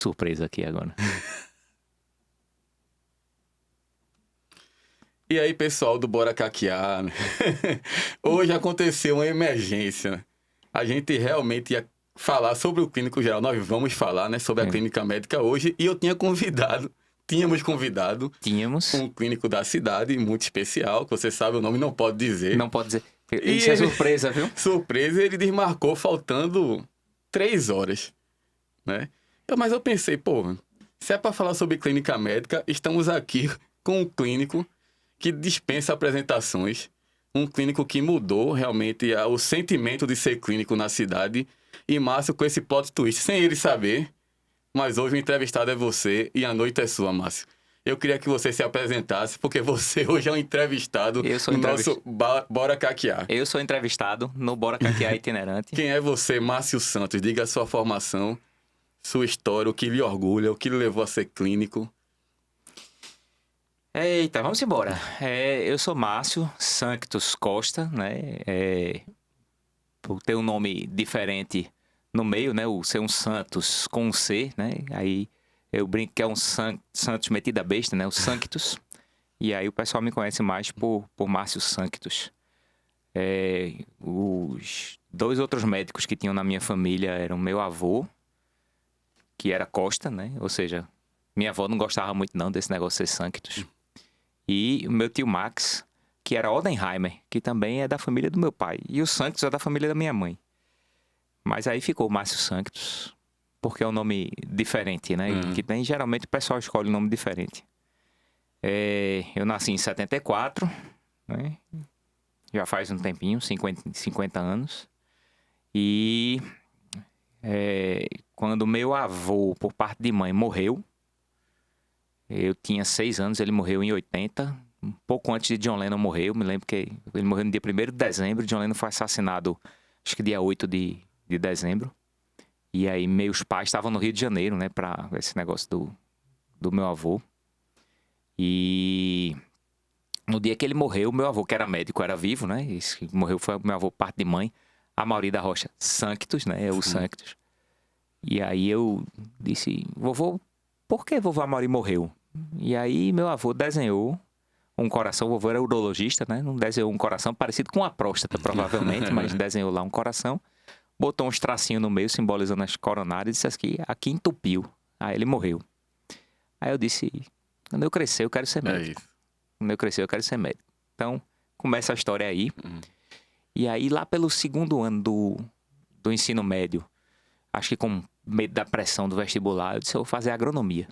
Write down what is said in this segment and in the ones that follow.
surpresa aqui agora. E aí, pessoal do Bora Caquear, né? Hoje aconteceu uma emergência. A gente realmente ia falar sobre o clínico geral. Nós vamos falar, né, sobre a clínica médica hoje. E eu tínhamos convidado Tínhamos. um clínico da cidade, muito especial, que você sabe o nome, não pode dizer. Não pode dizer. E Isso é surpresa, viu? Surpresa, ele desmarcou faltando 3 horas, né? Mas eu pensei, pô, se é para falar sobre clínica médica, estamos aqui com um clínico que dispensa apresentações, um clínico que mudou realmente o sentimento de ser clínico na cidade. E Márcio, com esse plot twist, sem ele saber, mas hoje o entrevistado é você e a noite é sua, Márcio. Eu queria que você se apresentasse, porque você hoje é um entrevistado no nosso Bora Caquear. Eu sou entrevistado no Bora Caquear itinerante. Quem é você, Márcio Santos? Diga a sua formação, sua história, o que lhe orgulha, o que lhe levou a ser clínico. Eita, vamos embora. Eu sou Márcio Sanctus Costa, né? Por ter um nome diferente no meio, né? O ser um Santos com um C, né? Aí eu brinco que é um Santos metido a besta, né? O Sanctus. E aí o pessoal me conhece mais por Márcio Sanctus. Os 2 outros médicos que tinham na minha família eram meu avô, que era Costa, né? Ou seja, minha avó não gostava muito não desse negócio de ser Sanctus. E o meu tio Max, que era Odenheimer, que também é da família do meu pai. E o Sanctus é da família da minha mãe. Mas aí ficou Márcio Sanctus, porque é um nome diferente, né? Que tem, geralmente o pessoal escolhe um nome diferente. Eu nasci em 74, né? Já faz um tempinho, 50 anos. E quando meu avô, por parte de mãe, morreu, eu tinha 6 anos, ele morreu em 80, um pouco antes de John Lennon morrer. Eu me lembro que ele morreu no dia 1º de dezembro, John Lennon foi assassinado, acho que dia 8 de dezembro. E aí meus pais estavam no Rio de Janeiro, né, pra esse negócio do meu avô. E no dia que ele morreu, meu avô, que era médico, era vivo, né, esse que morreu foi meu avô, parte de mãe, Amaury da Rocha Sanctus, né, é o Sanctus. E aí eu disse, vovô, por que vovô Amaury morreu? E aí meu avô desenhou um coração, o vovô era urologista, né? Não desenhou um coração parecido com a próstata, provavelmente, mas desenhou lá um coração, botou uns tracinhos no meio, simbolizando as coronárias, e disse aqui entupiu. Aí ele morreu. Aí eu disse, quando eu crescer, eu quero ser médico. Quando eu crescer, eu quero ser médico. Então, começa a história aí. E aí, lá pelo 2º ano do ensino médio, acho que com medo da pressão do vestibular, eu disse, eu vou fazer agronomia.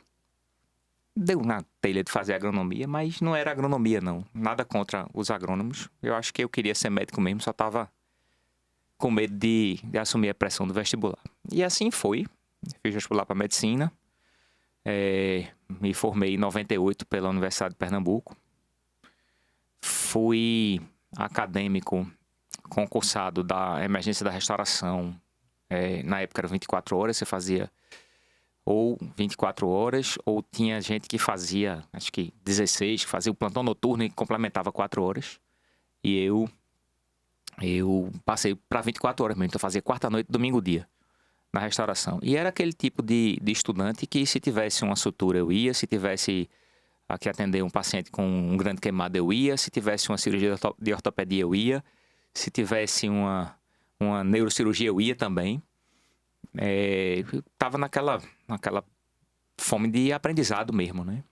Deu na telha de fazer agronomia, mas não era agronomia, não. Nada contra os agrônomos. Eu acho que eu queria ser médico mesmo, só estava com medo de assumir a pressão do vestibular. E assim foi. Fiz vestibular para medicina. Me formei em 98 pela Universidade de Pernambuco. Fui acadêmico concursado da emergência da restauração. Na época era 24 horas, você fazia ou 24 horas, ou tinha gente que fazia, acho que 16, que fazia o plantão noturno e complementava 4 horas. E eu passei para 24 horas mesmo, então eu fazia quarta-noite, domingo-dia, na restauração. E era aquele tipo de estudante que, se tivesse uma sutura, eu ia, se tivesse que atender um paciente com um grande queimado, eu ia, se tivesse uma cirurgia de ortopedia, eu ia, se tivesse uma neurocirurgia, eu ia também. Tava naquela fome de aprendizado mesmo, né?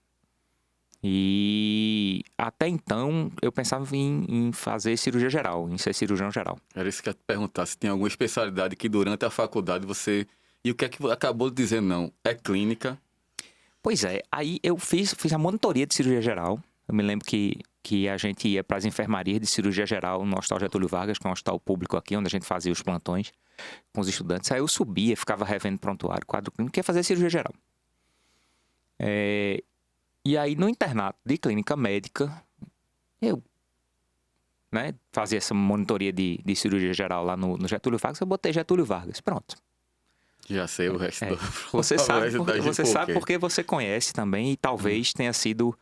E até então eu pensava em fazer cirurgia geral, em ser cirurgião geral. Era isso que eu ia te perguntar, se tem alguma especialidade que durante a faculdade você... E o que é que acabou de dizer não? É clínica? Pois é, aí eu fiz a monitoria de cirurgia geral. Eu me lembro que a gente ia para as enfermarias de cirurgia geral no Hospital Getúlio Vargas, que é um hospital público aqui, onde a gente fazia os plantões com os estudantes. Aí eu subia, ficava revendo prontuário, quadro clínico, ia fazer cirurgia geral. E aí no internato de clínica médica, eu fazia essa monitoria de cirurgia geral lá no Getúlio Vargas, eu botei Getúlio Vargas, pronto. Já sei o resto do... Você sabe porque você conhece também, e talvez tenha sido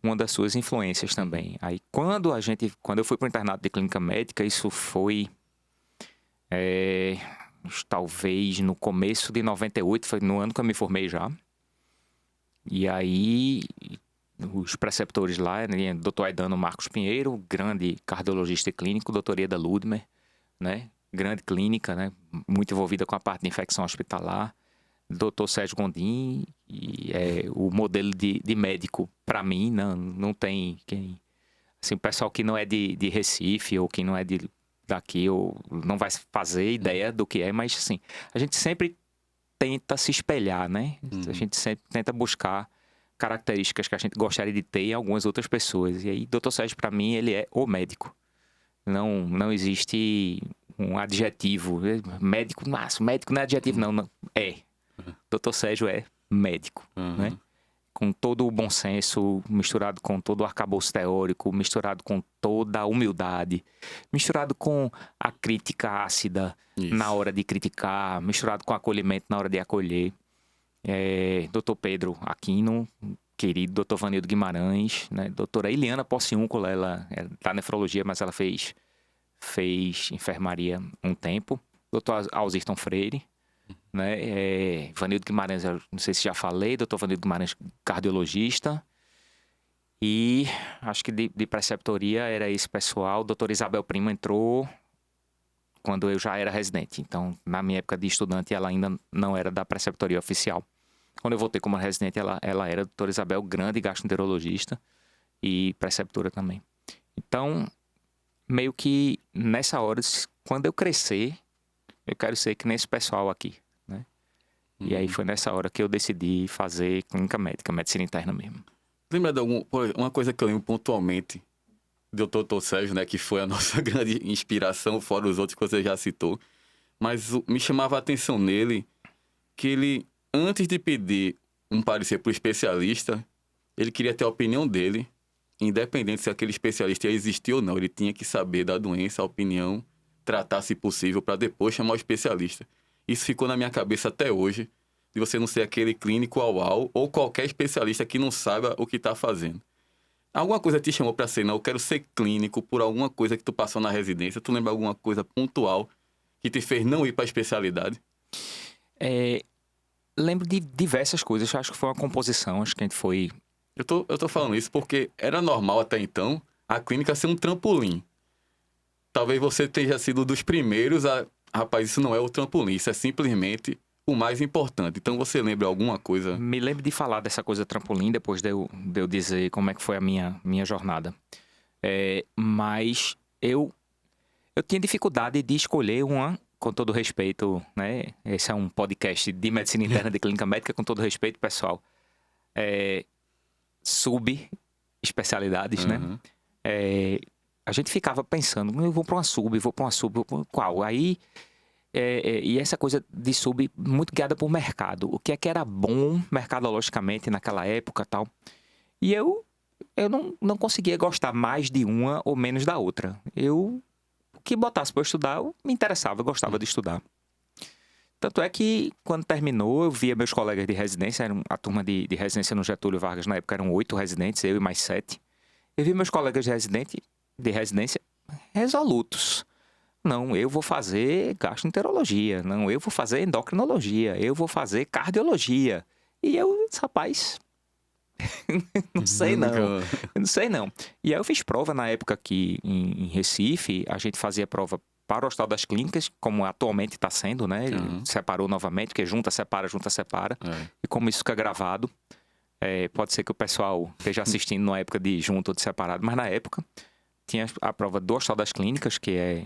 uma das suas influências também. Aí quando eu fui para o internato de clínica médica, isso foi talvez no começo de 98, foi no ano que eu me formei já. E aí, os preceptores lá, né, Dr. Aidano Marcos Pinheiro, grande cardiologista e clínico, doutora Ieda Ludmer, né, grande clínica, né, muito envolvida com a parte de infecção hospitalar, Dr. Sérgio Gondim, e o modelo de médico, para mim, não tem quem... Assim, o pessoal que não é de Recife ou que não é daqui ou não vai fazer ideia do que é, mas assim, a gente sempre tenta se espelhar, né? A gente sempre tenta buscar características que a gente gostaria de ter em algumas outras pessoas. E aí, Dr. Sérgio, para mim, ele é o médico. Não existe um adjetivo. Médico, nossa, médico não é adjetivo, não. É. Dr. Sérgio é médico, né? Com todo o bom senso, misturado com todo o arcabouço teórico, misturado com toda a humildade, misturado com a crítica ácida na hora de criticar, misturado com acolhimento na hora de acolher. Dr. Pedro Aquino, querido Dr. Vanildo Guimarães, né? Doutora Eliana Possiúncula, ela é da nefrologia, mas ela fez enfermaria um tempo. Dr. Alzirton Freire, né? Vanildo Guimarães, eu não sei se já falei, Dr. Vanildo Guimarães, cardiologista. E acho que de preceptoria era esse pessoal. Doutora Isabel Prima entrou quando eu já era residente. Então, na minha época de estudante, ela ainda não era da preceptoria oficial. Quando eu voltei como residente, ela era a doutora Isabel, grande gastroenterologista e preceptora também. Então, meio que nessa hora, quando eu crescer, eu quero ser que nesse pessoal aqui, né? E aí foi nessa hora que eu decidi fazer clínica médica, medicina interna mesmo. Lembra de uma coisa que eu lembro pontualmente do Dr. Sérgio, né? Que foi a nossa grande inspiração, fora os outros que você já citou. Mas me chamava a atenção nele que ele, antes de pedir um parecer para o especialista, ele queria ter a opinião dele, independente se aquele especialista ia existir ou não. Ele tinha que saber da doença, a opinião, tratar se possível, para depois chamar o especialista. Isso ficou na minha cabeça até hoje, de você não ser aquele clínico ou qualquer especialista que não saiba o que está fazendo. Alguma coisa te chamou para ser, não, eu quero ser clínico por alguma coisa que tu passou na residência? Tu lembra alguma coisa pontual que te fez não ir para a especialidade? Lembro de diversas coisas, acho que foi uma composição, acho que a gente foi... Eu tô falando isso porque era normal até então a clínica ser um trampolim. Talvez você tenha sido dos primeiros a... Rapaz, isso não é o trampolim, isso é simplesmente o mais importante. Então, você lembra alguma coisa? Me lembro de falar dessa coisa trampolim, depois de eu dizer como é que foi a minha jornada. Mas eu tinha dificuldade de escolher uma, com todo respeito, né? Esse é um podcast de medicina interna de clínica médica, com todo respeito, pessoal. Sub-especialidades, né? A gente ficava pensando, eu vou para uma sub, qual? Aí, e essa coisa de sub muito guiada por mercado. O que era bom mercadologicamente naquela época e tal. E eu não conseguia gostar mais de uma ou menos da outra. O que botasse para eu estudar, eu me interessava, eu gostava de estudar. Tanto é que, quando terminou, eu via meus colegas de residência, a turma de residência no Getúlio Vargas, na época eram 8 residentes, eu e mais 7. Eu vi meus colegas de residência resolutos. Não, eu vou fazer gastroenterologia. Não, eu vou fazer endocrinologia. Eu vou fazer cardiologia. E eu, rapaz, não sei não. E aí eu fiz prova na época aqui em Recife. A gente fazia prova para o Hospital das Clínicas, como atualmente está sendo, né? Separou novamente, porque junta, separa. E como isso fica gravado, pode ser que o pessoal esteja assistindo na época de junto ou de separado, mas na época tinha a prova do Hospital das Clínicas, que é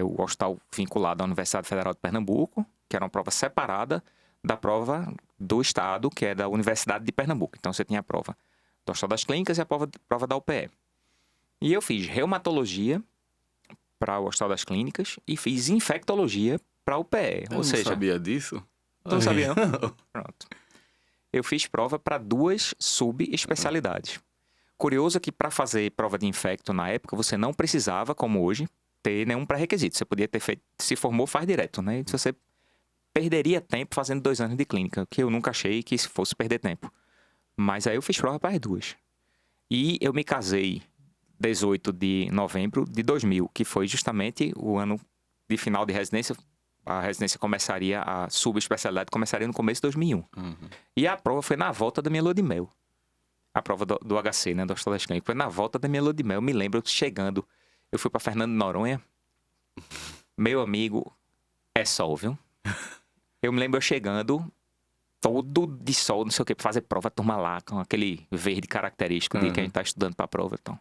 o hospital vinculado à Universidade Federal de Pernambuco, que era uma prova separada da prova do Estado, que é da Universidade de Pernambuco. Então, você tinha a prova do Hospital das Clínicas e a prova da UPE. E eu fiz reumatologia para o Hospital das Clínicas e fiz infectologia para a UPE. Eu não sabia disso. Tu não sabia, não? Pronto. Eu fiz prova para 2 subespecialidades. Curioso que para fazer prova de infecto na época, você não precisava, como hoje, ter nenhum pré-requisito. Você podia ter feito, se formou, faz direto, né? E você perderia tempo fazendo 2 anos de clínica, que eu nunca achei que fosse perder tempo. Mas aí eu fiz prova para as 2. E eu me casei 18 de novembro de 2000, que foi justamente o ano de final de residência, a residência começaria, a subespecialidade começaria no começo de 2001. E a prova foi na volta da minha lua de mel. A prova do HC, né, do Hospital das Clínicas, foi na volta da minha lua de mel. Eu me lembro chegando, eu fui para Fernando de Noronha, meu amigo, é sol, viu? Eu me lembro eu chegando, todo de sol, não sei o que, pra fazer prova, a turma lá, com aquele verde característico de que a gente tá estudando pra prova. Então,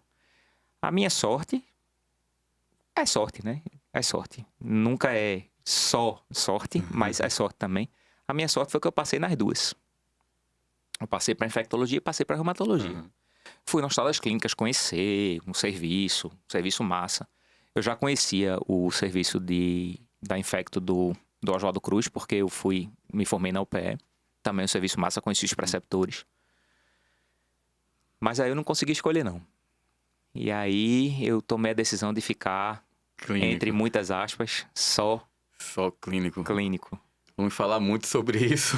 a minha sorte é sorte, né? É sorte. Nunca é só sorte, mas é sorte também. A minha sorte foi que eu passei nas duas. Eu passei pra infectologia e passei pra reumatologia. Fui no Hospital das Clínicas conhecer um serviço massa. Eu já conhecia o serviço da infecto do Oswaldo Cruz, porque eu me formei na UPE. Também um serviço massa, conheci os preceptores. Mas aí eu não consegui escolher, não. E aí eu tomei a decisão de ficar, entre muitas aspas, só clínico. Vamos falar muito sobre isso.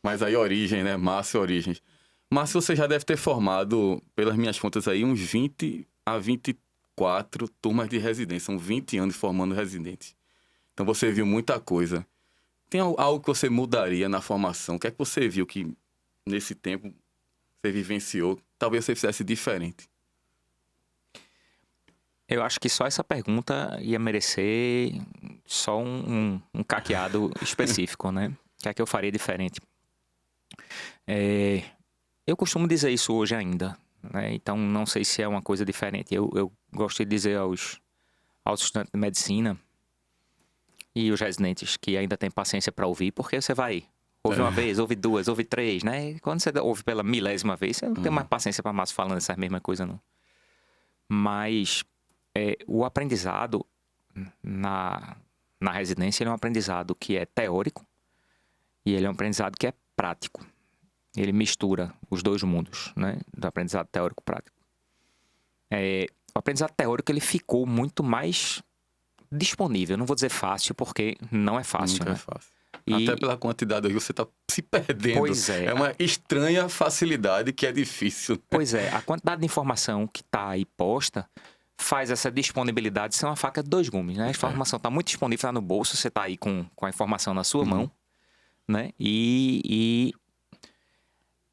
Mas aí origem, né? Márcio e origens. Márcio, você já deve ter formado, pelas minhas contas aí, uns 20 a 24 turmas de residência. São 20 anos formando residentes. Então você viu muita coisa. Tem algo que você mudaria na formação? O que é que você viu que, nesse tempo, você vivenciou? Talvez você fizesse diferente. Eu acho que só essa pergunta ia merecer só um caqueado específico, né? O que é que eu faria diferente? Eu costumo dizer isso hoje ainda, né? Então não sei se é uma coisa diferente. Eu gosto de dizer aos estudantes de medicina e os residentes que ainda têm paciência para ouvir, porque você vai ouvir uma vez, ouve duas, ouve três, né? E quando você ouve pela milésima vez, você não tem mais paciência para mais falando essa mesma coisa, não. Mas o aprendizado na residência, ele é um aprendizado que é teórico e ele é um aprendizado que é prático. Ele mistura os dois mundos, né? Do aprendizado teórico-prático. O aprendizado teórico, ele ficou muito mais disponível. Eu não vou dizer fácil, porque não é fácil. Nunca né? é fácil. Até pela quantidade aí, você está se perdendo. Pois é. É uma estranha facilidade que é difícil. Pois é. A quantidade de informação que está aí posta faz essa disponibilidade ser uma faca de dois gumes, né? A informação está muito disponível, está no bolso, você está aí com a informação na sua mão, né? E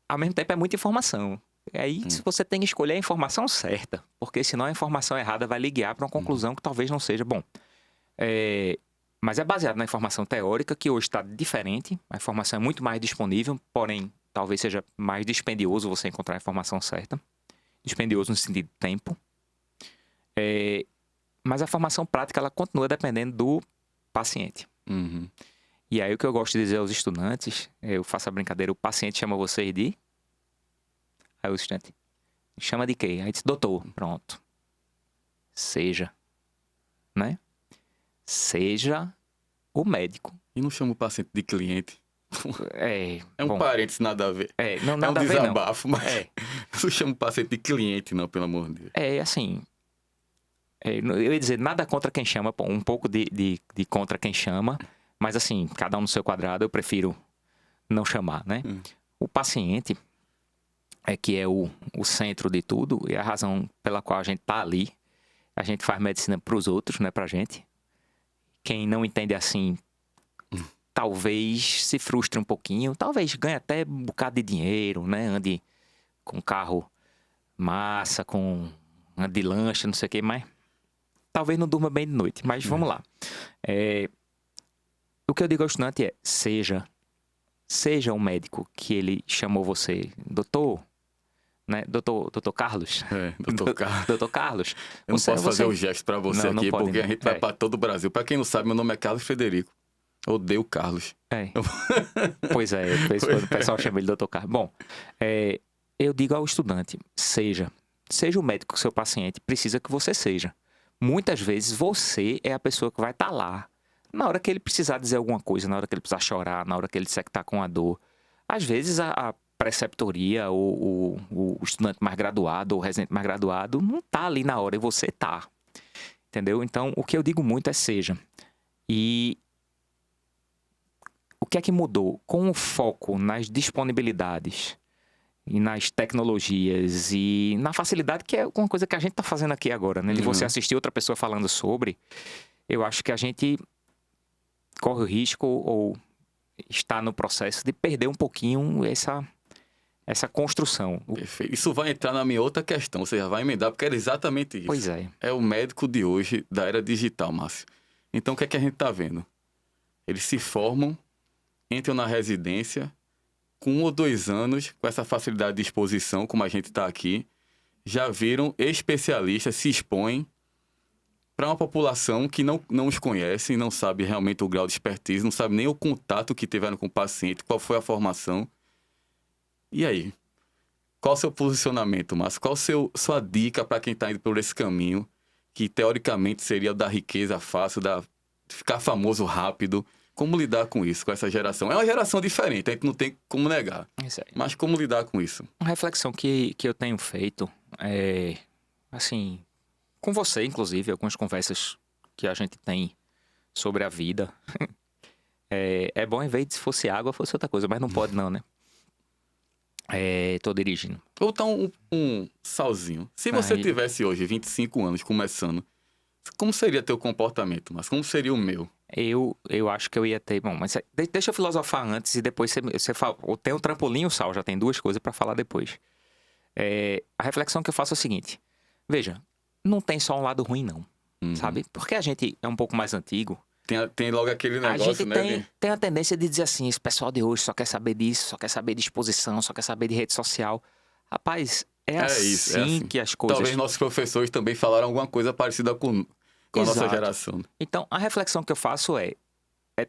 ao mesmo tempo é muita informação. E aí você tem que escolher a informação certa, porque senão a informação errada vai lhe guiar para uma conclusão que talvez não seja bom. Mas é baseado na informação teórica, que hoje está diferente. A informação é muito mais disponível, porém, talvez seja mais dispendioso você encontrar a informação certa. Dispendioso no sentido de tempo. Mas a formação prática, ela continua dependendo do paciente. E aí o que eu gosto de dizer aos estudantes, eu faço a brincadeira, o paciente chama vocês de... Aí o estudante, chama de quê? Aí diz, doutor, pronto. Seja, né? Seja o médico. E não chama o paciente de cliente? É um bom, parênteses, nada a ver. Não, nada a ver, não. É um desabafo, mas não chama o paciente de cliente, não, pelo amor de Deus. Assim... eu ia dizer, nada contra quem chama, um pouco de contra quem chama, mas assim, cada um no seu quadrado, eu prefiro não chamar, né? O paciente que é o centro de tudo e a razão pela qual a gente tá ali. A gente faz medicina pros outros, não é pra gente. Quem não entende assim, talvez se frustre um pouquinho, talvez ganhe até um bocado de dinheiro, né? Ande com carro massa, ande de lancha, não sei o que, mas talvez não durma bem de noite, mas vamos lá. O que eu digo ao estudante é, seja o médico que ele chamou você, doutor, né? Doutor Carlos. Doutor Carlos. Eu não posso fazer o gesto pra você aqui, porque a gente vai pra todo o Brasil. Pra quem não sabe, meu nome é Carlos Federico. Odeio Carlos. Pois é, o pessoal chama ele de doutor Carlos. Bom, eu digo ao estudante, seja o médico que o seu paciente precisa que você seja. Muitas vezes você é a pessoa que vai estar lá na hora que ele precisar dizer alguma coisa, na hora que ele precisar chorar, na hora que ele disser que está com a dor. Às vezes a preceptoria, ou o estudante mais graduado, ou o residente mais graduado, não está ali na hora e você está. Entendeu? Então, o que eu digo muito é seja. E o que é que mudou? Com o foco nas disponibilidades e nas tecnologias e na facilidade, que é uma coisa que a gente está fazendo aqui agora, né? De você assistir outra pessoa falando sobre, eu acho que a gente corre o risco ou está no processo de perder um pouquinho essa construção. Perfeito. Isso vai entrar na minha outra questão, você já vai emendar, porque era exatamente isso. Pois é. É o médico de hoje, da era digital, Márcio. Então, o que é que a gente está vendo? Eles se formam, entram na residência, com 1 ou 2 anos, com essa facilidade de exposição, como a gente está aqui, já viram especialistas, se expõem para uma população que não os conhece, não sabe realmente o grau de expertise, não sabe nem o contato que tiveram com o paciente, qual foi a formação. E aí? Qual o seu posicionamento, Márcio? Qual sua dica para quem está indo por esse caminho, que teoricamente seria o da riqueza fácil, de ficar famoso rápido? Como lidar com isso, com essa geração? É uma geração diferente, a gente não tem como negar. Isso aí. Mas como lidar com isso? Uma reflexão que eu tenho feito é, assim, com você, inclusive, algumas conversas que a gente tem sobre a vida. É bom, em vez de se fosse água, fosse outra coisa, mas não pode não, né? Tô dirigindo. Vou botar um salzinho. Se você Aí. tivesse hoje 25 anos começando, como seria teu comportamento, mas como seria o meu? Eu acho que eu ia ter... Bom, mas deixa eu filosofar antes e depois você fala... Tem o trampolim e o sal, já tem 2 coisas pra falar depois. A reflexão que eu faço é o seguinte. Veja, não tem só um lado ruim, não. Sabe? Porque a gente é um pouco mais antigo. Tem logo aquele negócio, A gente né? tem a tendência de dizer assim, esse pessoal de hoje só quer saber disso, só quer saber de exposição, só quer saber de rede social. Rapaz, assim que as coisas... Talvez nossos professores também falaram alguma coisa parecida com a nossa Exato. geração. Então, a reflexão que eu faço é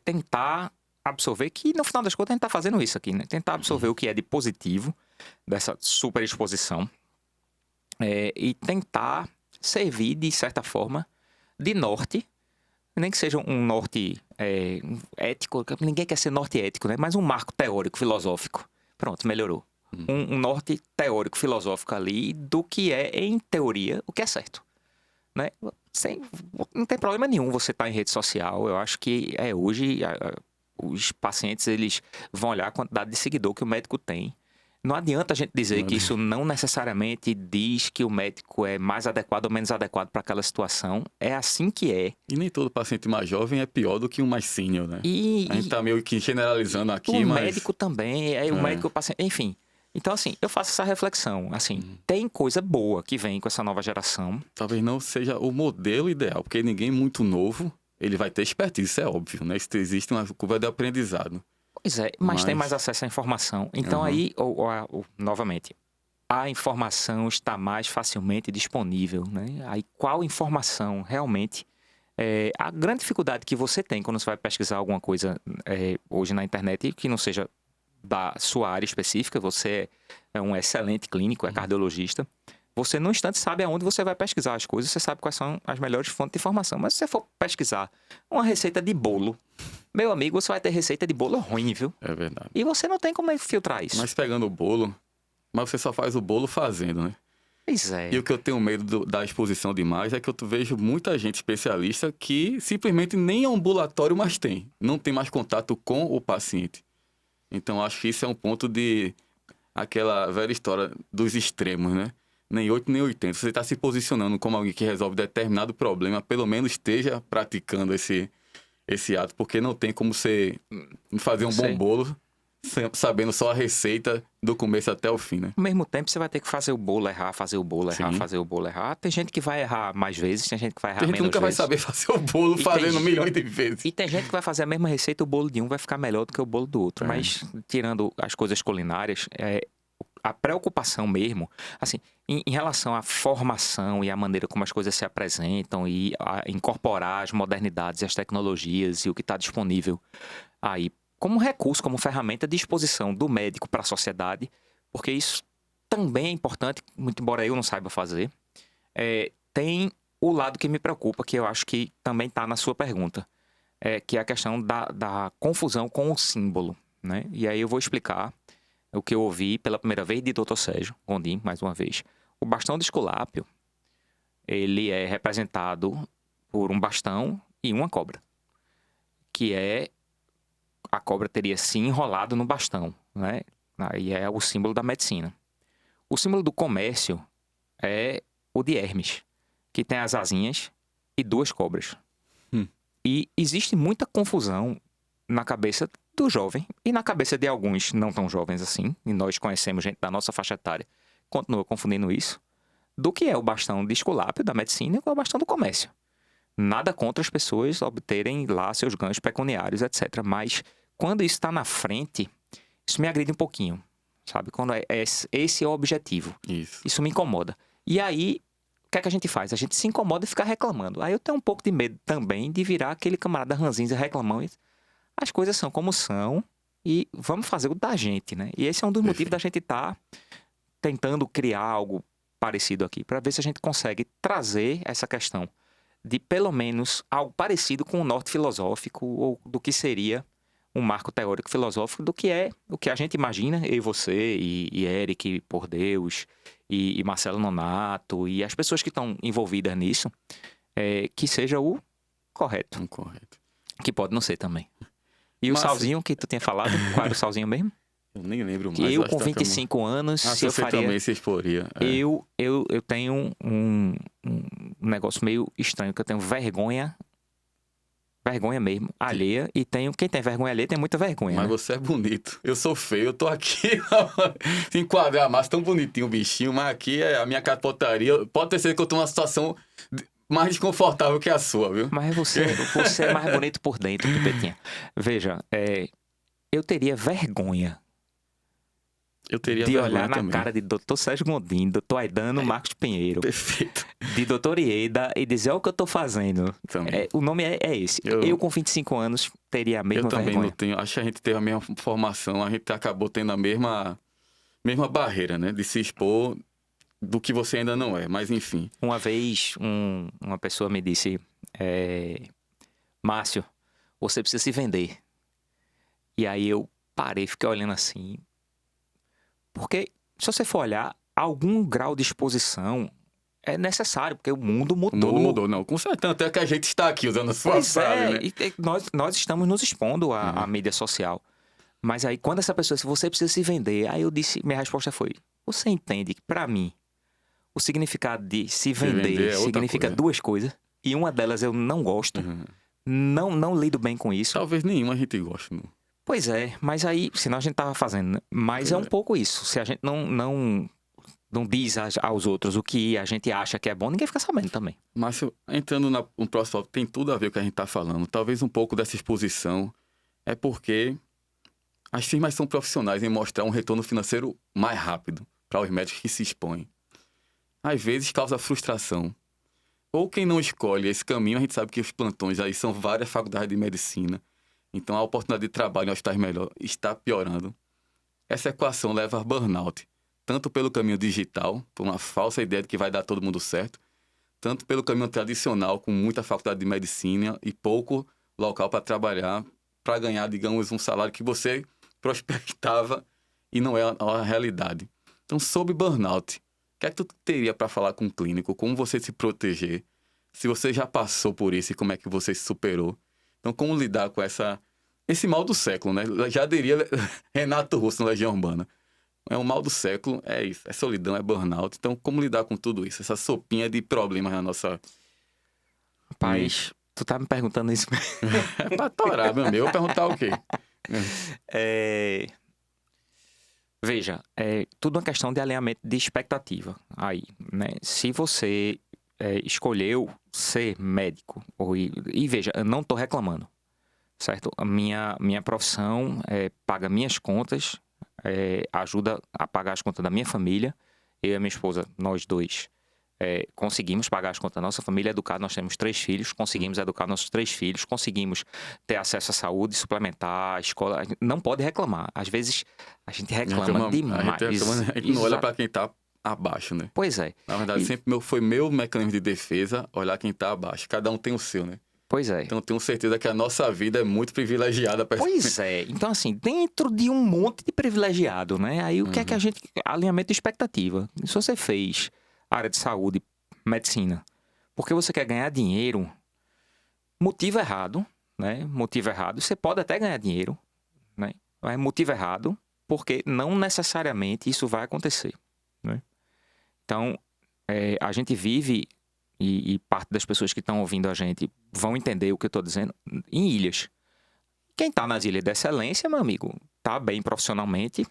tentar absorver, que no final das contas a gente tá fazendo isso aqui, né? Tentar absorver o que é de positivo dessa super exposição e tentar servir, de certa forma, de norte, nem que seja um norte ético, ninguém quer ser norte ético, né? Mas um marco teórico, filosófico. Pronto, melhorou. Um norte teórico, filosófico ali do que é, em teoria, o que é certo. Né? Não tem problema nenhum você estar em rede social. Eu acho que hoje os pacientes eles vão olhar a quantidade de seguidor que o médico tem. Não adianta a gente dizer que isso não necessariamente diz que o médico é mais adequado ou menos adequado para aquela situação. É assim que é. E nem todo paciente mais jovem é pior do que um mais sênior, né? A gente tá meio que generalizando aqui, o mas... O médico também, o médico, o paciente, enfim. Então, assim, eu faço essa reflexão. Assim, tem coisa boa que vem com essa nova geração. Talvez não seja o modelo ideal, porque ninguém muito novo, ele vai ter expertise, isso é óbvio, né? Isso existe uma curva de aprendizado. Pois é, mas tem mais acesso à informação. Então aí, novamente, a informação está mais facilmente disponível, né? Aí qual informação realmente... a grande dificuldade que você tem quando você vai pesquisar alguma coisa hoje na internet, que não seja da sua área específica, você é um excelente clínico, é cardiologista, você no instante sabe aonde você vai pesquisar as coisas, você sabe quais são as melhores fontes de informação. Mas se você for pesquisar uma receita de bolo, meu amigo, você vai ter receita de bolo ruim, viu? É verdade. E você não tem como filtrar isso. Mas pegando o bolo, mas você só faz o bolo fazendo, né? Pois é. E o que eu tenho medo da exposição demais é que eu vejo muita gente especialista que simplesmente nem ambulatório mais tem. Não tem mais contato com o paciente. Então, acho que isso é um ponto de... aquela velha história dos extremos, né? Nem 8, nem 80. Se você está se posicionando como alguém que resolve determinado problema, pelo menos esteja praticando esse ato, porque não tem como você fazer um bom bolo sabendo só a receita do começo até o fim, né? Ao mesmo tempo, você vai ter que fazer o bolo errar, fazer o bolo errar, fazer o bolo errar. Tem gente que vai errar mais vezes, tem gente que vai errar menos vezes. Tem gente que nunca vai saber fazer o bolo fazendo milhões de vezes. E tem gente que vai fazer a mesma receita, o bolo de um vai ficar melhor do que o bolo do outro. Mas, tirando as coisas culinárias, a preocupação mesmo, assim, em relação à formação e à maneira como as coisas se apresentam e a incorporar as modernidades e as tecnologias e o que está disponível aí como recurso, como ferramenta de exposição do médico para a sociedade, porque isso também é importante, muito embora eu não saiba fazer. Tem o lado que me preocupa, que eu acho que também está na sua pergunta, que é a questão da confusão com o símbolo, né? E aí eu vou explicar o que eu ouvi pela primeira vez de Dr. Sérgio Gondim, mais uma vez. O bastão de Esculápio, ele é representado por um bastão e uma cobra, que a cobra teria se enrolado no bastão, né? Aí é o símbolo da medicina. O símbolo do comércio é o de Hermes, que tem as asinhas e 2 cobras. E existe muita confusão na cabeça do jovem e na cabeça de alguns não tão jovens assim, e nós conhecemos gente da nossa faixa etária, continua confundindo isso, do que é o bastão de Esculápio da medicina e o bastão do comércio. Nada contra as pessoas obterem lá seus ganhos pecuniários, etc. Mas quando isso está na frente, isso me agride um pouquinho, sabe? Quando esse é o objetivo. Isso me incomoda. E aí, o que é que a gente faz? A gente se incomoda e fica reclamando. Aí eu tenho um pouco de medo também de virar aquele camarada ranzinza reclamando. As coisas são como são e vamos fazer o da gente, né? E esse é um dos motivos da gente estar tentando criar algo parecido aqui, para ver se a gente consegue trazer essa questão de pelo menos algo parecido com o norte filosófico ou do que seria um marco teórico filosófico do que é o que a gente imagina, eu e você, e Eric, por Deus, e Marcelo Nonato, e as pessoas que estão envolvidas nisso, que seja o correto. Correto. Que pode não ser também. E o Salzinho que tu tinha falado, qual era o Salzinho mesmo? Eu nem lembro mais. Eu com 25 anos, se eu faria... também se exporia. Eu tenho um negócio meio estranho, que eu tenho vergonha mesmo, alheia, e quem tem vergonha alheia tem muita vergonha, Mas né? você é bonito. Eu sou feio, eu tô aqui se enquadrar, mas tão bonitinho o bichinho, mas aqui é a minha capotaria. Pode ter sido que eu tô numa situação mais desconfortável que a sua, viu? Mas você é mais bonito por dentro, Pipetinha. Veja, eu teria vergonha de olhar na cara de Dr. Sérgio Gondim, Dr. Aidano Marcos Pinheiro, Perfeito. de Dr. Ieda, e dizer o que eu tô fazendo. O nome é esse. Eu com 25 anos teria a mesma vergonha. Eu também não tenho. Acho que a gente teve a mesma formação, a gente acabou tendo a mesma barreira, né? De se expor do que você ainda não é, mas enfim. Uma vez, uma pessoa me disse, Márcio, você precisa se vender. E aí eu parei, fiquei olhando assim. Porque, se você for olhar, algum grau de exposição é necessário, porque o mundo mudou. O mundo mudou, não. Com certeza, até que a gente está aqui usando a sua frase, né? E nós estamos nos expondo à mídia social. Mas aí, quando essa pessoa disse, você precisa se vender, aí eu disse, minha resposta foi, você entende que, pra mim, o significado de se vender significa duas coisas, e uma delas eu não gosto, não lido bem com isso. Talvez nenhuma a gente goste, não. Pois é, mas aí, senão a gente tava fazendo, né? Mas é um pouco isso. Se a gente não diz aos outros o que a gente acha que é bom, ninguém fica sabendo também. Márcio, entrando no próximo tópico, tem tudo a ver com o que a gente tá falando. Talvez um pouco dessa exposição é porque as firmas são profissionais em mostrar um retorno financeiro mais rápido para os médicos que se expõem. Às vezes causa frustração. Ou quem não escolhe esse caminho, a gente sabe que os plantões aí são várias faculdades de medicina. Então, a oportunidade de trabalho em hospitais melhor está piorando. Essa equação leva a burnout, tanto pelo caminho digital, por uma falsa ideia de que vai dar todo mundo certo, tanto pelo caminho tradicional, com muita faculdade de medicina e pouco local para trabalhar, para ganhar, digamos, um salário que você prospectava e não é a realidade. Então, sobre burnout, o que é que tu teria para falar com o clínico? Como você se proteger? Se você já passou por isso e como é que você se superou? Então, como lidar com esse mal do século, né? Já diria Renato Russo na Legião Urbana. É um mal do século, é isso. É solidão, é burnout. Então, como lidar com tudo isso? Essa sopinha de problemas na nossa... Rapaz, tu tá me perguntando isso mesmo? É pra torar, meu amigo. Eu vou perguntar o quê? Veja, tudo uma questão de alinhamento de expectativa aí, né? Se você escolheu ser médico, e veja, eu não tô reclamando, certo? A minha profissão paga minhas contas, ajuda a pagar as contas da minha família. Eu e a minha esposa, nós dois, conseguimos pagar as contas da nossa família, educar. Nós temos 3 filhos, conseguimos educar nossos 3 filhos, conseguimos ter acesso à saúde suplementar, à escola. Não pode reclamar. Às vezes a gente reclama demais. A gente não olha para quem tá abaixo, né? Pois é. Na verdade, sempre foi meu mecanismo de defesa olhar quem tá abaixo. Cada um tem o seu, né? Pois é. Então, tenho certeza que a nossa vida é muito privilegiada. Pois é. Então, assim, dentro de um monte de privilegiado, né? Aí, o que é que a gente... Alinhamento de expectativa. Se você fez área de saúde, medicina, porque você quer ganhar dinheiro, motivo errado, né? Motivo errado. Você pode até ganhar dinheiro, né? Mas motivo errado, porque não necessariamente isso vai acontecer, né? Então, a gente vive e parte das pessoas que estão ouvindo a gente vão entender o que eu estou dizendo, em ilhas. Quem está nas ilhas de excelência, meu amigo, está bem profissionalmente,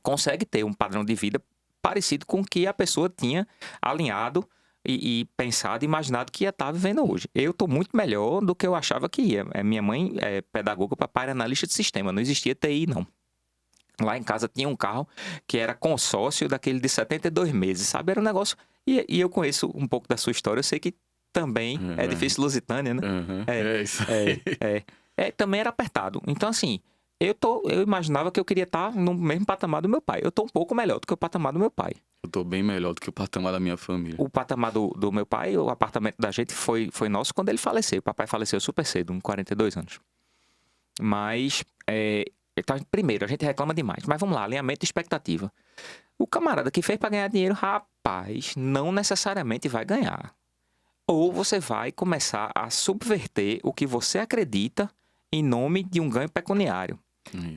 consegue ter um padrão de vida parecido com o que a pessoa tinha alinhado e pensado, imaginado que ia estar vivendo hoje. Eu estou muito melhor do que eu achava que ia. Minha mãe é pedagoga, papai era analista de sistema, não existia TI, não. Lá em casa tinha um carro que era consórcio daquele de 72 meses, sabe? Era um negócio... E eu conheço um pouco da sua história, eu sei que também é difícil Lusitânia, né? É isso aí. Também era apertado. Então, assim, eu imaginava que eu queria estar no mesmo patamar do meu pai. Eu tô um pouco melhor do que o patamar do meu pai. Eu tô bem melhor do que o patamar da minha família. O patamar do meu pai, o apartamento da gente foi nosso quando ele faleceu. O papai faleceu super cedo, com 42 anos. Mas, então, primeiro, a gente reclama demais. Mas vamos lá, alinhamento de expectativa. O camarada que fez para ganhar dinheiro, rapaz, não necessariamente vai ganhar. Ou você vai começar a subverter o que você acredita em nome de um ganho pecuniário.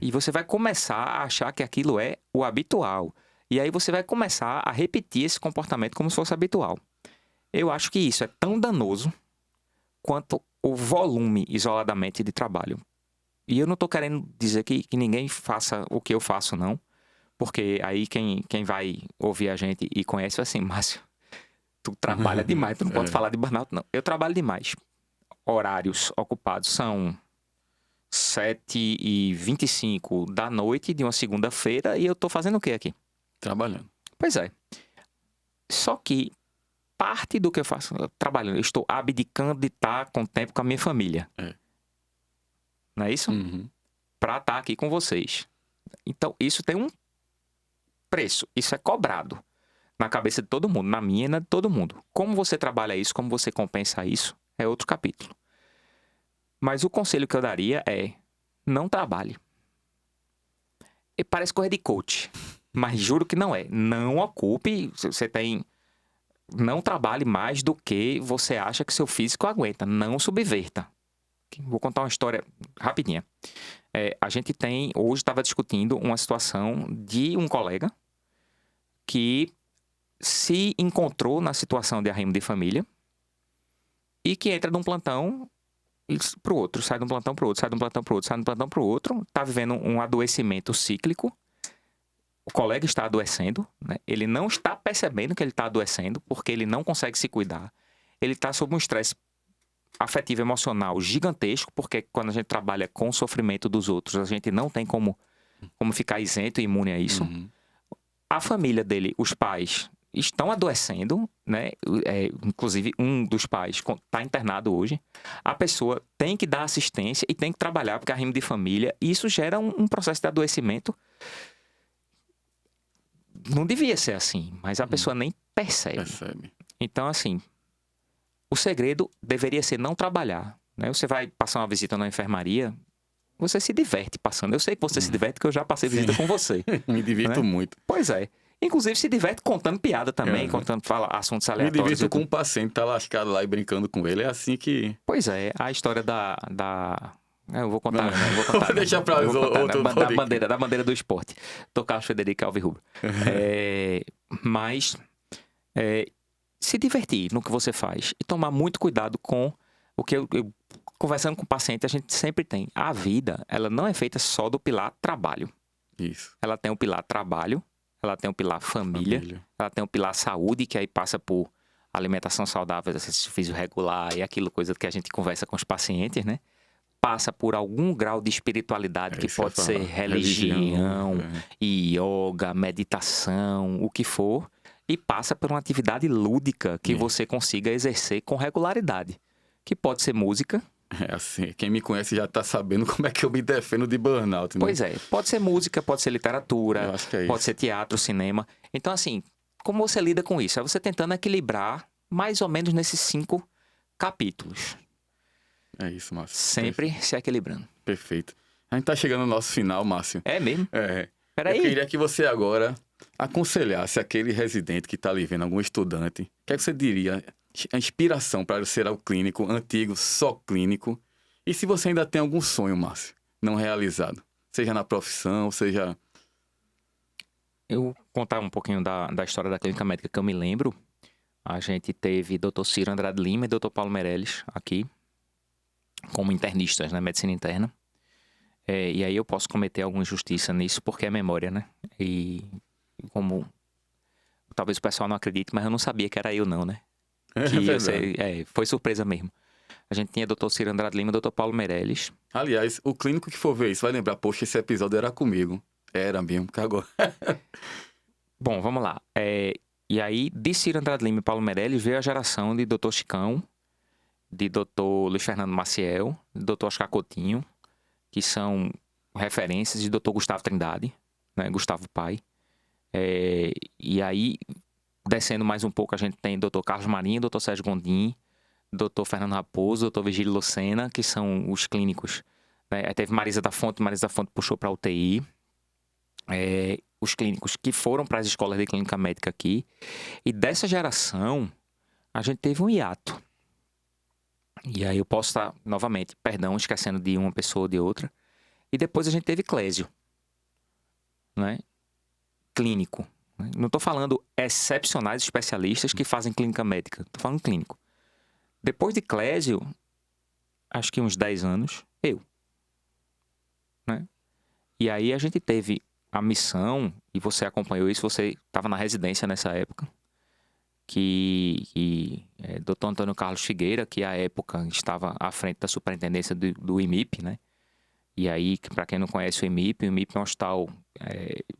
E você vai começar a achar que aquilo é o habitual. E aí você vai começar a repetir esse comportamento como se fosse habitual. Eu acho que isso é tão danoso quanto o volume isoladamente de trabalho. E eu não estou querendo dizer que ninguém faça o que eu faço, não. Porque aí quem vai ouvir a gente e conhece vai assim, Márcio, tu trabalha demais, tu não pode falar de burnout, não. Eu trabalho demais. Horários ocupados são 7h25 da noite de uma segunda-feira e eu tô fazendo o que aqui? Trabalhando. Pois é. Só que parte do que eu faço trabalhando, eu estou abdicando de estar com tempo com a minha família. Não é isso? Pra estar aqui com vocês. Então, isso tem um preço. Isso é cobrado na cabeça de todo mundo, na minha e na de todo mundo. Como você trabalha isso, como você compensa isso, é outro capítulo. Mas o conselho que eu daria é: não trabalhe. E parece coisa de coach, mas juro que não é. Não ocupe, você tem... Não trabalhe mais do que você acha que seu físico aguenta. Não subverta. Vou contar uma história rapidinha. A gente tem... Hoje estava discutindo uma situação de um colega que se encontrou na situação de arrimo de família e que entra de um plantão pro outro, sai de um plantão pro outro, sai de um plantão pro outro, sai de um plantão pro outro, tá vivendo um adoecimento cíclico. O colega está adoecendo, né? Ele não está percebendo que ele está adoecendo porque ele não consegue se cuidar. Ele está sob um estresse afetivo emocional gigantesco, porque quando a gente trabalha com o sofrimento dos outros, a gente não tem como ficar isento e imune a isso. A família dele, os pais, estão adoecendo, né? Inclusive, um dos pais está internado hoje. A pessoa tem que dar assistência e tem que trabalhar porque é arrimo de família. E isso gera um processo de adoecimento. Não devia ser assim, mas a pessoa nem percebe. Então, assim, o segredo deveria ser não trabalhar, né? Você vai passar uma visita na enfermaria, você se diverte passando. Eu sei que você se diverte, porque eu já passei visita com você. Me divirto, né? Muito. Pois é. Inclusive se diverte contando piada também, fala assuntos aleatórios. Me divirto com um paciente, tá lascado lá e brincando com ele. É assim que... Pois é, a história eu vou contar. Vou deixar pra outro da bandeira do esporte. Do Carlos Frederico Alvirrubro. Mas se divertir no que você faz e tomar muito cuidado com o que eu conversando com o paciente, a gente sempre tem. A vida, ela não é feita só do pilar trabalho. Isso. Ela tem o pilar trabalho, ela tem o pilar família, ela tem o pilar saúde, que aí passa por alimentação saudável, exercício físico regular e aquilo, coisa que a gente conversa com os pacientes, né? Passa por algum grau de espiritualidade, que pode ser religião, yoga, meditação, o que for, e passa por uma atividade lúdica que você consiga exercer com regularidade, que pode ser música. É assim, quem me conhece já tá sabendo como é que eu me defendo de burnout, né? Pois é, pode ser música, pode ser literatura, pode ser teatro, cinema. Então, assim, como você lida com isso? É você tentando equilibrar mais ou menos nesses 5 capítulos. É isso, Márcio. Sempre se equilibrando. Perfeito. A gente tá chegando no nosso final, Márcio. É mesmo? Peraí. Eu queria que você agora aconselhasse aquele residente que tá ali vendo, algum estudante. O que é que você diria? A inspiração para ser ao clínico, antigo, só clínico. E se você ainda tem algum sonho, Márcio, não realizado? Seja na profissão, seja... Eu vou contar um pouquinho da história da clínica médica que eu me lembro. A gente teve Dr. Ciro Andrade Lima e Dr. Paulo Meirelles aqui, como internistas, né? Medicina interna. E aí eu posso cometer alguma injustiça nisso, porque é memória, né? E como talvez o pessoal não acredite, mas eu não sabia que era eu não, né? Que eu sei, foi surpresa mesmo. A gente tinha Dr. Ciro Andrade Lima e Dr. Paulo Meirelles. Aliás, o clínico que for ver isso vai lembrar, poxa, esse episódio era comigo. Era mesmo, que agora... Bom, vamos lá. E aí, de Ciro Andrade Lima e Paulo Meirelles, veio a geração de Dr. Chicão, de Dr. Luiz Fernando Maciel, de Dr. Oscar Coutinho, que são referências, de Dr. Gustavo Trindade, né? Gustavo Pai. E aí, descendo mais um pouco, a gente tem Dr. Carlos Marinho, Dr. Sérgio Gondim, Dr. Fernando Raposo, Dr. Vigílio Lucena, que são os clínicos. Né? Aí teve Marisa da Fonte puxou para a UTI. Os clínicos que foram para as escolas de clínica médica aqui. E dessa geração, a gente teve um hiato. E aí eu posso estar, novamente, esquecendo de uma pessoa ou de outra. E depois a gente teve Clésio, né? Clínico. Não estou falando excepcionais especialistas que fazem clínica médica. Estou falando clínico. Depois de Clésio, acho que uns 10 anos, eu. Né? E aí a gente teve a missão, e você acompanhou isso, você estava na residência nessa época, que Dr. Antônio Carlos Figueira, que à época estava à frente da superintendência do IMIP, né? E aí, para quem não conhece o IMIP é um hospital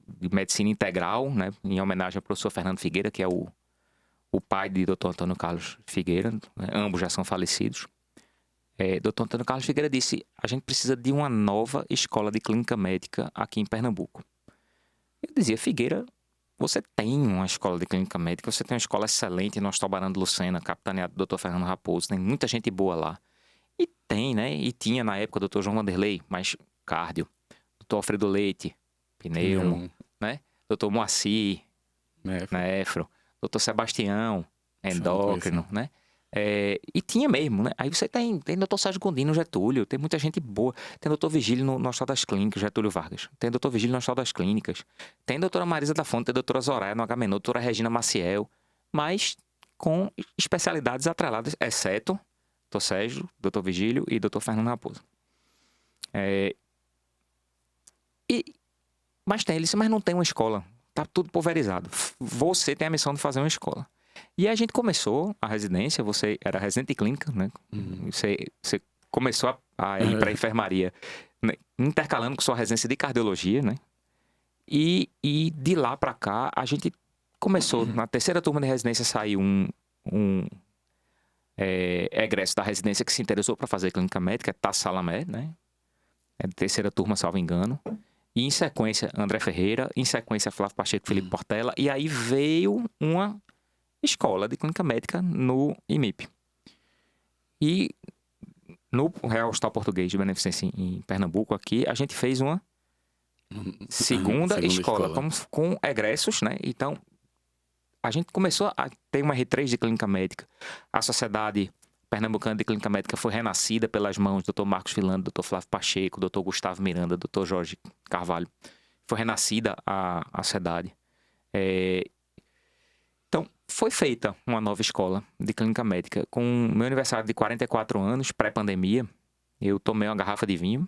de medicina integral, né? Em homenagem ao professor Fernando Figueira, que é o pai de Dr. Antônio Carlos Figueira, né? Ambos já são falecidos. Dr. Antônio Carlos Figueira disse: a gente precisa de uma nova escola de clínica médica aqui em Pernambuco. Eu dizia: Figueira, você tem uma escola de clínica médica, você tem uma escola excelente no Hospital Barão de Lucena, capitaneado do Dr. Fernando Raposo, tem muita gente boa lá. E tem, né? E tinha na época o Dr. João Vanderlei, mais cardio, Dr. Alfredo Leite, pneumo, né? Dr. Moacir, nefro, Dr. Sebastião, endócrino, né? E tinha mesmo, né? Aí você tem Dr. Sérgio Gondim no Getúlio, tem muita gente boa. Tem Dr. Vigílio no Hospital das Clínicas, Getúlio Vargas. Tem Dr. Vigílio no Hospital das Clínicas. Tem Dra. Marisa da Fonte, tem Dra. Zoraia no HMNO, Dra. Regina Maciel. Mas com especialidades atreladas, exceto Dr. Sérgio, Dr. Vigílio e Dr. Fernando Raposo. Mas não tem uma escola. Tá tudo pulverizado. Você tem a missão de fazer uma escola. E a gente começou a residência, você era residente de clínica, né? Você começou a ir para a enfermaria, né? Intercalando com sua residência de cardiologia, né? E de lá para cá, a gente começou, na terceira turma de residência saiu um egresso da residência que se interessou para fazer clínica médica, Tasso Salamé, né? Terceira turma, salvo engano. E em sequência, André Ferreira, em sequência, Flávio Pacheco, Felipe Portela. E aí veio uma escola de clínica médica no IMIP. E no Real Hospital Português de Beneficência em Pernambuco, aqui, a gente fez uma segunda escola. Com egressos, né? Então, a gente começou a ter uma R3 de clínica médica. A Sociedade Pernambucana de Clínica Médica foi renascida pelas mãos do Dr. Marcos Filando, Dr. Flávio Pacheco, Dr. Gustavo Miranda, Dr. Jorge Carvalho. Foi renascida a sociedade. Então, foi feita uma nova escola de clínica médica. Com meu aniversário de 44 anos, pré-pandemia, eu tomei uma garrafa de vinho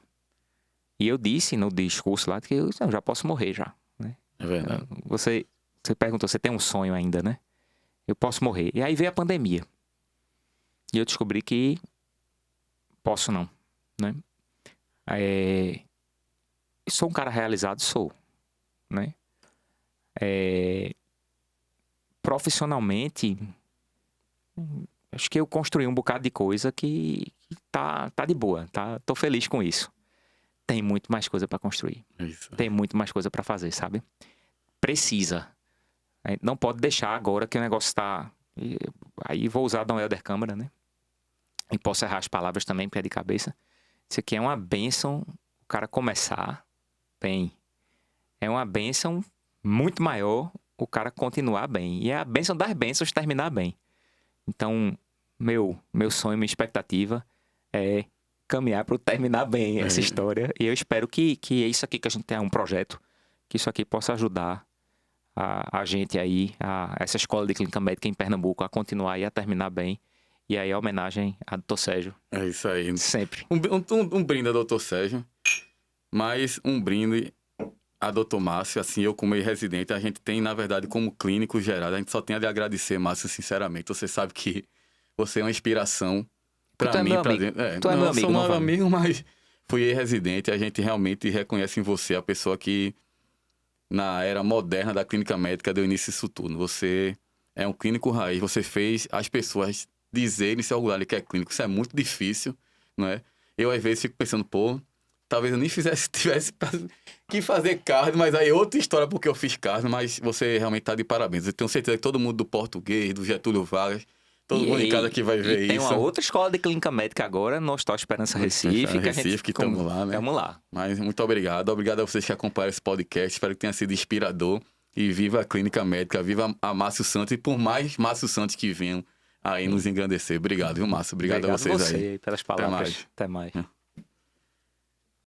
e eu disse no discurso lá que eu já posso morrer já. Né? É verdade. Você perguntou, você tem um sonho ainda, né? Eu posso morrer. E aí veio a pandemia. E eu descobri que posso não, né? Sou um cara realizado, sou, né? Profissionalmente, acho que eu construí um bocado de coisa que tá de boa, tá? Tô feliz com isso. Tem muito mais coisa para construir. Isso. Tem muito mais coisa para fazer, sabe? Precisa. Não pode deixar agora que o negócio tá... Aí vou usar Dom Helder Câmara, né? E posso errar as palavras também, porque é de cabeça. Isso aqui é uma bênção, o cara começar bem. É uma bênção muito maior o cara continuar bem. E é a bênção das bênçãos terminar bem. Então, meu sonho, minha expectativa é caminhar para terminar bem essa história. E eu espero que isso aqui, que a gente tenha um projeto, que isso aqui possa ajudar a gente aí, essa escola de clínica médica em Pernambuco, a continuar e a terminar bem. E aí, a homenagem a Dr. Sérgio. É isso aí. Sempre. Um brinde a Dr. Sérgio, mas um brinde a Dr. Márcio. Assim, eu como residente, a gente tem, na verdade, como clínico geral, a gente só tem a lhe agradecer, Márcio, sinceramente. Você sabe que você é uma inspiração para mim. Tu é meu amigo, sou não meu vale? amigo, mas fui residente. A gente realmente reconhece em você a pessoa que, na era moderna da clínica médica, deu início a isso tudo. Você é um clínico raiz. Você fez as pessoas dizerem, se orgulharem que é clínico. Isso é muito difícil, não é? Eu, às vezes, fico pensando, pô, talvez eu nem tivesse que fazer cardio, mas aí outra história porque eu fiz cardio, mas você realmente tá de parabéns. Eu tenho certeza que todo mundo do português, do Getúlio Vargas, todo mundo em casa que vai ver isso. Tem uma outra escola de clínica médica agora, no Hospital Esperança Recife. Que estamos lá, né? Estamos lá. Mas muito obrigado. Obrigado a vocês que acompanharam esse podcast. Espero que tenha sido inspirador. E viva a clínica médica, viva a Márcio Santos e por mais Márcio Santos que venham aí nos engrandecer. Obrigado, viu, Márcio? Obrigado a vocês aí. Pelas palavras. Até mais. Até mais.